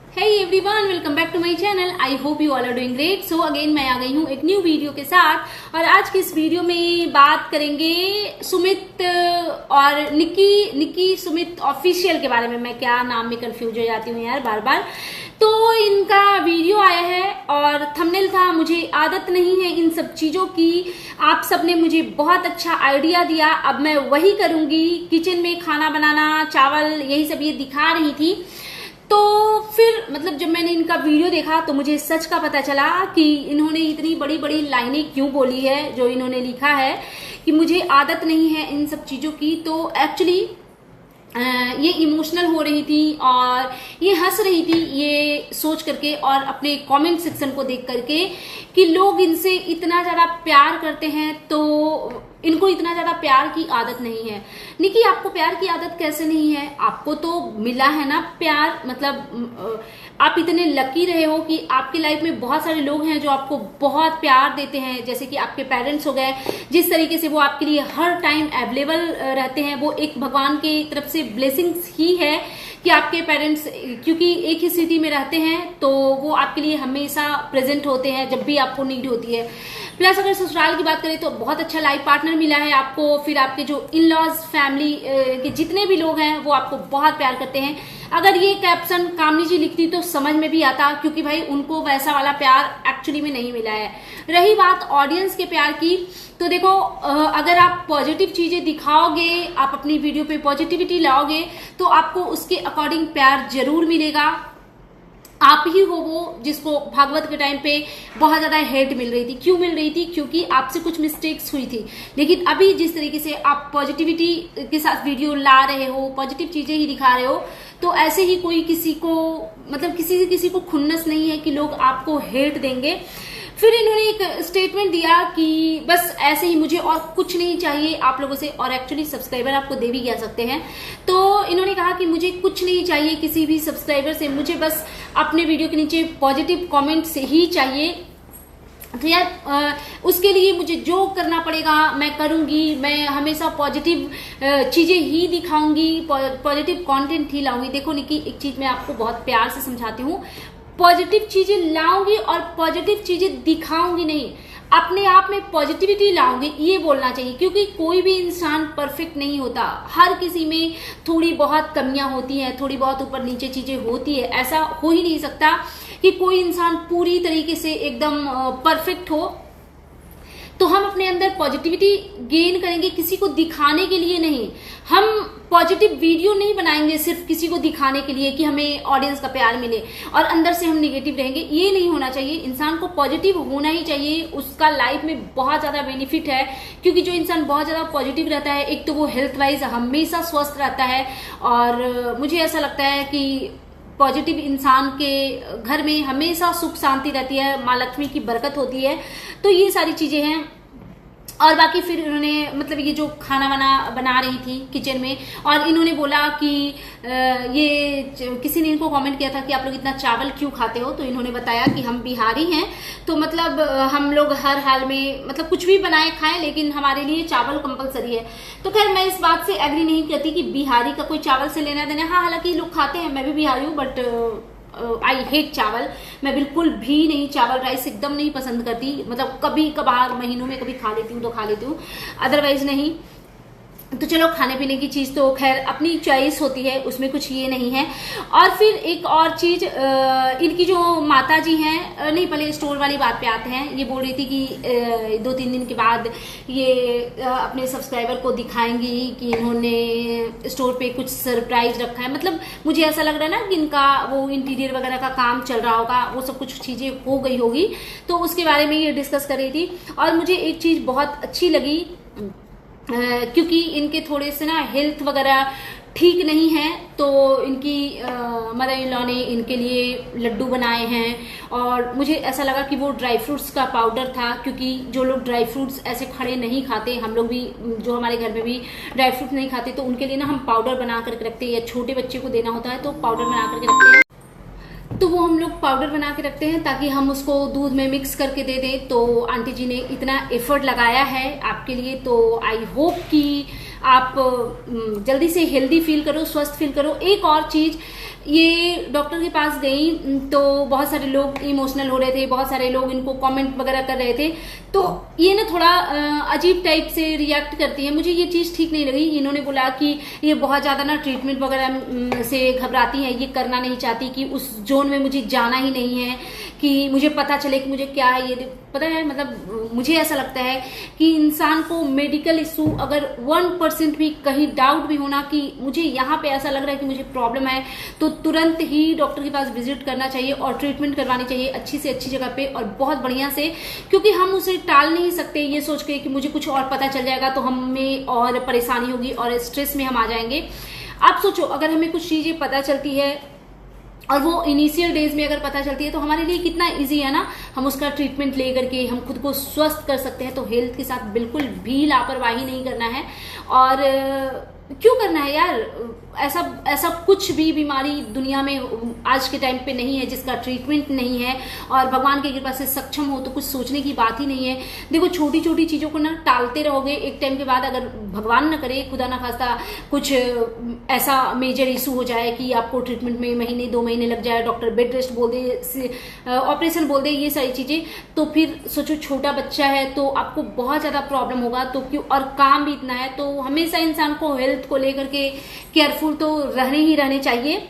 Hey everyone, welcome back to my channel. I hope you all are doing great. So again मैं आ गई हूँ एक new video के साथ और आज की इस वीडियो में बात करेंगे सुमित और निकी सुमित ऑफिशियल के बारे में। मैं क्या नाम में कंफ्यूज हो जाती हूँ यार बार बार। तो इनका वीडियो आया है और थंबनेल था। मुझे आदत नहीं है इन सब चीजों की। आप सबने मुझे बहुत अच्छा आइडिया दिया, अब मैं वही करूंगी। किचन में खाना बनाना, चावल, यही सब ये दिखा रही थी। तो फिर मतलब जब मैंने इनका वीडियो देखा तो मुझे सच का पता चला कि इन्होंने इतनी बड़ी बड़ी लाइनें क्यों बोली है। जो इन्होंने लिखा है कि मुझे आदत नहीं है इन सब चीजों की, तो एक्चुअली ये इमोशनल हो रही थी और ये हंस रही थी ये सोच करके और अपने कमेंट सेक्शन को देख करके कि लोग इनसे इतना ज्यादा प्यार करते हैं तो इनको इतना ज्यादा प्यार की आदत नहीं है। निकी, आपको प्यार की आदत कैसे नहीं है? आपको तो मिला है ना प्यार। मतलब आप इतने लकी रहे हो कि आपकी लाइफ में बहुत सारे लोग हैं जो आपको बहुत प्यार देते हैं। जैसे कि आपके पेरेंट्स हो गए, जिस तरीके से वो आपके लिए हर टाइम अवेलेबल रहते हैं, वो एक भगवान की तरफ से ब्लेसिंग्स ही है कि आपके पेरेंट्स क्योंकि एक ही सिटी में रहते हैं तो वो आपके लिए हमेशा प्रेजेंट होते हैं जब भी आपको नीड होती है। प्लस अगर ससुराल की बात करें तो बहुत अच्छा लाइफ पार्टनर मिला है आपको। फिर आपके जो इन लॉज फैमिली के जितने भी लोग हैं वो आपको बहुत प्यार करते हैं। अगर ये कैप्शन कामनी जी लिखती तो समझ में भी आता, क्योंकि भाई उनको वैसा वाला प्यार एक्चुअली में नहीं मिला है। रही बात ऑडियंस के प्यार की, तो देखो अगर आप पॉजिटिव चीजें दिखाओगे, आप अपनी वीडियो पे पॉजिटिविटी लाओगे तो आपको उसके अकॉर्डिंग प्यार जरूर मिलेगा। आप ही हो वो जिसको भागवत के टाइम पे बहुत ज्यादा हेट मिल रही थी। क्यों मिल रही थी? क्योंकि आपसे कुछ मिस्टेक्स हुई थी। लेकिन अभी जिस तरीके से आप पॉजिटिविटी के साथ वीडियो ला रहे हो, पॉजिटिव चीजें ही दिखा रहे हो, तो ऐसे ही कोई किसी को मतलब किसी को खुन्नस नहीं है कि लोग आपको हेट देंगे। फिर इन्होंने एक स्टेटमेंट दिया कि बस ऐसे ही मुझे और कुछ नहीं चाहिए आप लोगों से, और एक्चुअली सब्सक्राइबर आपको दे भी कह सकते हैं। तो इन्होंने कहा कि मुझे कुछ नहीं चाहिए किसी भी सब्सक्राइबर से, मुझे बस अपने वीडियो के नीचे पॉजिटिव कमेंट से ही चाहिए। तो यार उसके लिए मुझे जो करना पड़ेगा मैं करूंगी। मैं हमेशा पॉजिटिव चीजें ही दिखाऊंगी, पॉजिटिव कंटेंट ही लाऊंगी। देखो निकी, एक चीज मैं आपको बहुत प्यार से समझाती हूँ, पॉजिटिव चीजें लाऊंगी और पॉजिटिव चीजें दिखाऊंगी नहीं, अपने आप में पॉजिटिविटी लाऊंगी, ये बोलना चाहिए। क्योंकि कोई भी इंसान परफेक्ट नहीं होता, हर किसी में थोड़ी बहुत कमियां होती हैं, थोड़ी बहुत ऊपर नीचे चीजें होती है। ऐसा हो ही नहीं सकता कि कोई इंसान पूरी तरीके से एकदम परफेक्ट हो। तो हम अपने अंदर पॉजिटिविटी गेन करेंगे किसी को दिखाने के लिए नहीं। हम पॉजिटिव वीडियो नहीं बनाएंगे सिर्फ किसी को दिखाने के लिए कि हमें ऑडियंस का प्यार मिले और अंदर से हम निगेटिव रहेंगे, ये नहीं होना चाहिए। इंसान को पॉजिटिव होना ही चाहिए, उसका लाइफ में बहुत ज्यादा बेनिफिट है। क्योंकि जो इंसान बहुत ज्यादा पॉजिटिव रहता है, एक तो वो हेल्थ वाइज हमेशा स्वस्थ रहता है। और मुझे ऐसा लगता है कि पॉजिटिव इंसान के घर में हमेशा सुख शांति रहती है, माँ लक्ष्मी की बरकत होती है। तो ये सारी चीजें हैं। और बाकी फिर इन्होंने मतलब ये जो खाना बना रही थी किचन में, और इन्होंने बोला कि ये किसी ने इनको कमेंट किया था कि आप लोग इतना चावल क्यों खाते हो। तो इन्होंने बताया कि हम बिहारी हैं, तो मतलब हम लोग हर हाल में मतलब कुछ भी बनाए खाएं, लेकिन हमारे लिए चावल कंपलसरी है। तो खैर मैं इस बात से एग्री नहीं करती कि बिहारी का कोई चावल से लेना देना। हाँ, हालांकि लोग खाते हैं, मैं भी बिहारी हूँ, बट आई हेट चावल। मैं बिल्कुल भी नहीं चावल राइस एकदम नहीं पसंद करती। मतलब कभी कभार महीनों में कभी खा लेती हूँ तो खा लेती हूँ, अदरवाइज नहीं। तो चलो, खाने पीने की चीज तो खैर अपनी चॉइस होती है, उसमें कुछ ये नहीं है। और फिर एक और चीज, इनकी जो माता जी हैं, नहीं पहले स्टोर वाली बात पे आते हैं। ये बोल रही थी कि 2-3 दिन के बाद ये अपने सब्सक्राइबर को दिखाएंगी कि इन्होंने स्टोर पे कुछ सरप्राइज रखा है। मतलब मुझे ऐसा लग रहा है ना कि इनका वो इंटीरियर वगैरह का काम चल रहा होगा, वो सब कुछ चीजें हो गई होगी, तो उसके बारे में ये डिस्कस कर रही थी। और मुझे एक चीज बहुत अच्छी लगी, क्योंकि इनके थोड़े से ना हेल्थ वगैरह ठीक नहीं है, तो इनकी मदर इन लॉ ने इनके लिए लड्डू बनाए हैं। और मुझे ऐसा लगा कि वो ड्राई फ्रूट्स का पाउडर था, क्योंकि जो लोग ड्राई फ्रूट्स ऐसे खड़े नहीं खाते, हम लोग भी जो हमारे घर में भी ड्राई फ्रूट्स नहीं खाते, तो उनके लिए ना हम पाउडर बना करके रखते हैं, या छोटे बच्चे को देना होता है तो पाउडर बना करके रखते हैं। तो वो हम लोग पाउडर बना के रखते हैं ताकि हम उसको दूध में मिक्स करके दे दें। तो आंटी जी ने इतना एफर्ट लगाया है आपके लिए, तो आई होप कि आप जल्दी से हेल्दी फील करो, स्वस्थ फील करो। एक और चीज, ये डॉक्टर के पास गई तो बहुत सारे लोग इमोशनल हो रहे थे, बहुत सारे लोग इनको कमेंट वगैरह कर रहे थे, तो ये ना थोड़ा अजीब टाइप से रिएक्ट करती है। मुझे ये चीज ठीक नहीं लगी। इन्होंने बोला कि ये बहुत ज्यादा ना ट्रीटमेंट वगैरह से घबराती है, ये करना नहीं चाहती, कि उस जोन में मुझे जाना ही नहीं है, कि मुझे पता चले कि मुझे क्या है। ये पता है, मतलब मुझे ऐसा लगता है कि इंसान को मेडिकल इशू अगर 1% भी कहीं डाउट भी होना कि मुझे यहाँ पे ऐसा लग रहा है कि मुझे प्रॉब्लम है, तो तुरंत ही डॉक्टर के पास विजिट करना चाहिए और ट्रीटमेंट करवानी चाहिए अच्छी से अच्छी जगह पे और बहुत बढ़िया से, क्योंकि हम उसे टाल नहीं सकते ये सोच के कि मुझे कुछ और पता चल जाएगा तो हमें और परेशानी होगी और स्ट्रेस में हम आ जाएंगे। आप सोचो, अगर हमें कुछ चीजें पता चलती है और वो इनिशियल डेज में अगर पता चलती है तो हमारे लिए कितना इजी है ना, हम उसका ट्रीटमेंट ले करके हम खुद को स्वस्थ कर सकते हैं। तो हेल्थ के साथ बिल्कुल भी लापरवाही नहीं करना है। और क्यों करना है यार, ऐसा कुछ भी बीमारी दुनिया में आज के टाइम पे नहीं है जिसका ट्रीटमेंट नहीं है, और भगवान की कृपा से सक्षम हो तो कुछ सोचने की बात ही नहीं है। देखो, छोटी छोटी चीजों को ना टालते रहोगे, एक टाइम के बाद अगर भगवान न करे, खुदा ना खास्ता, कुछ ऐसा मेजर इशू हो जाए कि आपको ट्रीटमेंट में महीने 2 महीने लग जाए, डॉक्टर बेड रेस्ट बोल दे, ऑपरेशन बोल दे, ये सारी चीजें, तो फिर सोचो छोटा बच्चा है तो आपको बहुत ज्यादा प्रॉब्लम होगा। तो क्यों, और काम भी इतना है, तो हमेशा इंसान को हेल्थ को लेकर के केयरफुल तो रहने चाहिए।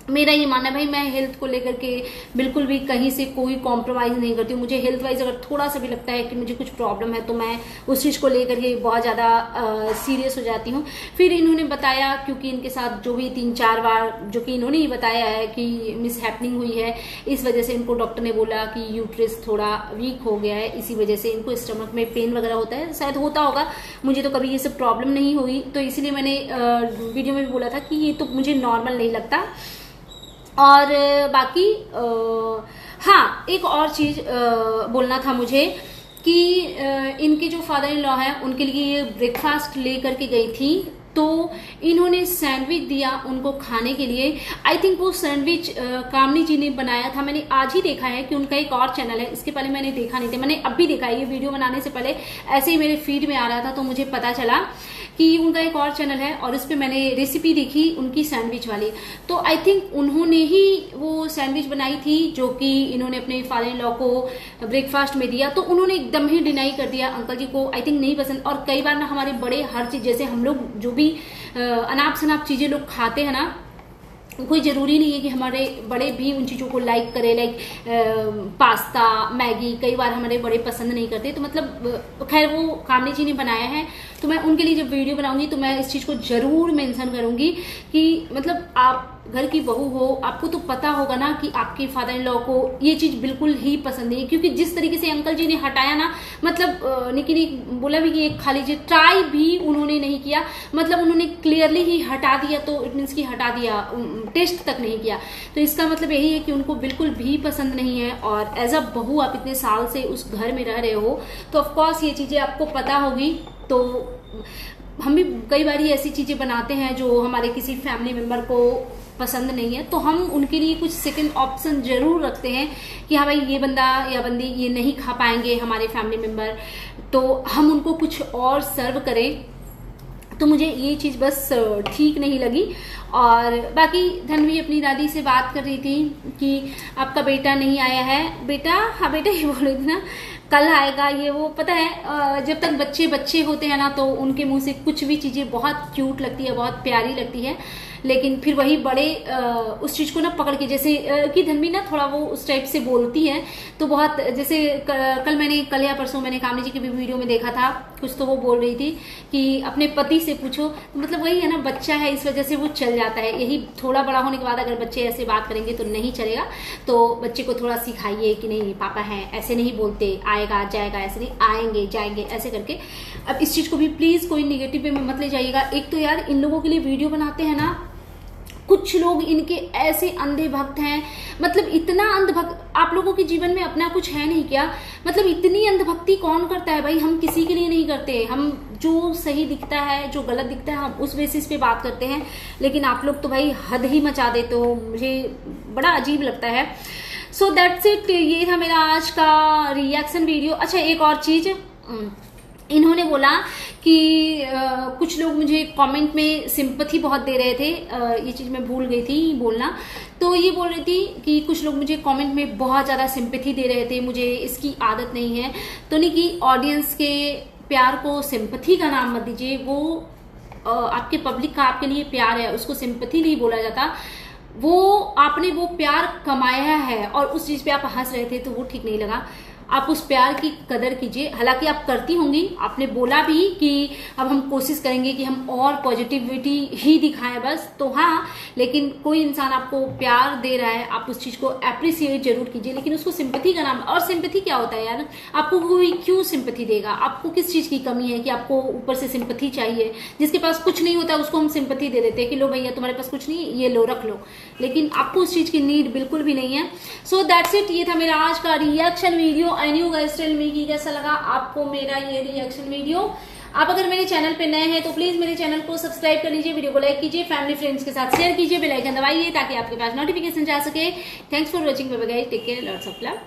मेरा ये मानना है भाई, मैं हेल्थ को लेकर के बिल्कुल भी कहीं से कोई कॉम्प्रोमाइज नहीं करती हूँ। मुझे हेल्थ वाइज अगर थोड़ा सा भी लगता है कि मुझे कुछ प्रॉब्लम है तो मैं उस चीज को लेकर के बहुत ज्यादा सीरियस हो जाती हूँ। फिर इन्होंने बताया, क्योंकि इनके साथ जो भी 3-4 बार जो कि इन्होंने ही बताया है कि मिस हैपनिंग हुई है, इस वजह से इनको डॉक्टर ने बोला कि यूट्रस थोड़ा वीक हो गया है, इसी वजह से इनको स्टमक में पेन वगैरह होता है। शायद होता होगा, मुझे तो कभी ये सब प्रॉब्लम नहीं हुई, तो इसीलिए मैंने वीडियो में भी बोला था कि ये तो मुझे नॉर्मल नहीं लगता। और बाकी हाँ, एक और चीज बोलना था मुझे कि इनके जो फादर इन लॉ हैं उनके लिए ये ब्रेकफास्ट ले करके गई थी, तो इन्होंने सैंडविच दिया उनको खाने के लिए। आई थिंक वो सैंडविच कामनी जी ने बनाया था। मैंने आज ही देखा है कि उनका एक और चैनल है, इसके पहले मैंने देखा नहीं था, मैंने अब भी देखा है, ये वीडियो बनाने से पहले ऐसे ही मेरे फीड में आ रहा था तो मुझे पता चला कि उनका एक और चैनल है और उस पर मैंने रेसिपी देखी उनकी सैंडविच वाली। तो आई थिंक उन्होंने ही वो सैंडविच बनाई थी जो कि इन्होंने अपने फादर इन लॉ को ब्रेकफास्ट में दिया, तो उन्होंने एकदम ही डिनाई कर दिया। अंकल जी को आई थिंक नहीं पसंद। और कई बार ना हमारे बड़े हर चीज, जैसे हम लोग जो भी अनाप शनाप चीजें लोग खाते हैं ना, कोई जरूरी नहीं है कि हमारे बड़े भी उन चीजों को लाइक करे। लाइक पास्ता, मैगी कई बार हमारे बड़े पसंद नहीं करते। तो मतलब खैर वो कामनी जी ने बनाया है, तो मैं उनके लिए जब वीडियो बनाऊंगी तो मैं इस चीज को जरूर मेंशन करूंगी कि मतलब आप घर की बहू हो, आपको तो पता होगा ना कि आपके फादर इन लॉ को ये चीज बिल्कुल ही पसंद नहीं है। क्योंकि जिस तरीके से अंकल जी ने हटाया ना, मतलब निकी ने बोला भी कि एक खा लीजिए, ट्राई भी उन्होंने नहीं किया, मतलब उन्होंने क्लियरली ही हटा दिया। तो इट मीन्स की हटा दिया, टेस्ट तक नहीं किया। तो इसका मतलब यही है कि उनको बिल्कुल भी पसंद नहीं है। और एज अ बहू आप इतने साल से उस घर में रह रहे हो तो ऑफकोर्स ये चीजें आपको पता होगी। तो हम भी कई बार ऐसी चीजें बनाते हैं जो हमारे किसी फैमिली मेंबर को पसंद नहीं है, तो हम उनके लिए कुछ सेकंड ऑप्शन जरूर रखते हैं कि हाँ भाई, ये बंदा या बंदी ये नहीं खा पाएंगे हमारे फैमिली मेंबर, तो हम उनको कुछ और सर्व करें। तो मुझे ये चीज बस ठीक नहीं लगी। और बाकी धनवी अपनी दादी से बात कर रही थी कि आपका बेटा नहीं आया है। बेटा, हाँ बेटा ही बोल रही थी ना, कल आएगा ये वो। पता है, जब तक बच्चे बच्चे होते हैं ना तो उनके मुंह से कुछ भी चीजें बहुत क्यूट लगती है, बहुत प्यारी लगती है, लेकिन फिर वही बड़े उस चीज को ना पकड़ के, जैसे कि धनवी ना थोड़ा वो उस टाइप से बोलती है, तो बहुत जैसे कल या परसों मैंने कामनी जी की भी वीडियो में देखा था, कुछ तो वो बोल रही थी कि अपने पति से पूछो। तो मतलब वही है ना, बच्चा है इस वजह से वो चल जाता है। यही थोड़ा बड़ा होने के बाद अगर बच्चे ऐसे बात करेंगे तो नहीं चलेगा। तो बच्चे को थोड़ा सिखाइए कि नहीं पापा हैं, ऐसे नहीं बोलते, आएगा जाएगा, ऐसे नहीं, आएंगे जाएंगे ऐसे करके। अब इस चीज को भी प्लीज कोई निगेटिव वे में मत ले जाइएगा। एक तो यार इन लोगों के लिए वीडियो बनाते हैं ना, कुछ लोग इनके ऐसे अंधे भक्त हैं, मतलब इतना अंधभक्त। आप लोगों के जीवन में अपना कुछ है नहीं क्या? मतलब इतनी अंधभक्ति कौन करता है भाई? हम किसी के लिए नहीं करते, हम जो सही दिखता है, जो गलत दिखता है, हम उस बेसिस पे बात करते हैं। लेकिन आप लोग तो भाई हद ही मचा देते हो, मुझे बड़ा अजीब लगता है। सो दैट्स इट, ये था मेरा आज का रिएक्शन वीडियो। अच्छा, एक और चीज, इन्होंने बोला कि कुछ लोग मुझे कमेंट में सिंपैथी बहुत दे रहे थे, ये चीज मैं भूल गई थी बोलना। तो ये बोल रही थी कि कुछ लोग मुझे कमेंट में बहुत ज्यादा सिंपैथी दे रहे थे, मुझे इसकी आदत नहीं है। तो निकी, ऑडियंस के प्यार को सिंपैथी का नाम मत दीजिए। वो आपके पब्लिक का आपके लिए प्यार है, उसको सिंपैथी नहीं बोला जाता। वो आपने वो प्यार कमाया है और उस चीज पे आप हंस रहे थे तो वो ठीक नहीं लगा। आप उस प्यार की कदर कीजिए, हालांकि आप करती होंगी। आपने बोला भी कि अब हम कोशिश करेंगे कि हम और पॉजिटिविटी ही दिखाएं बस, तो हाँ, लेकिन कोई इंसान आपको प्यार दे रहा है, आप उस चीज को अप्रिसिएट जरूर कीजिए, लेकिन उसको सिंपैथी का नाम। और सिंपैथी क्या होता है यार? आपको कोई क्यों सिंपैथी देगा? आपको किस चीज की कमी है कि आपको ऊपर से सिंपैथी चाहिए? जिसके पास कुछ नहीं होता उसको हम सिंपैथी दे देते हैं कि लो भैया तुम्हारे पास कुछ नहीं, ये लो रख लो, लेकिन आपको उस चीज की नीड बिल्कुल भी नहीं है। सो दैट्स इट, ये था मेरा आज का reaction video. I knew guys, tell me कि कैसा लगा आपको मेरा ये रिएक्शन वीडियो। आप अगर मेरे चैनल पे नए हैं तो प्लीज मेरे चैनल को सब्सक्राइब कर लीजिए, वीडियो को लाइक कीजिए, फैमिली फ्रेंड्स के साथ शेयर कीजिए, बेल आइकन दबाइए ताकि आपके पास नोटिफिकेशन जा सके। Thanks for watching, bye bye guys, take care, lots of love.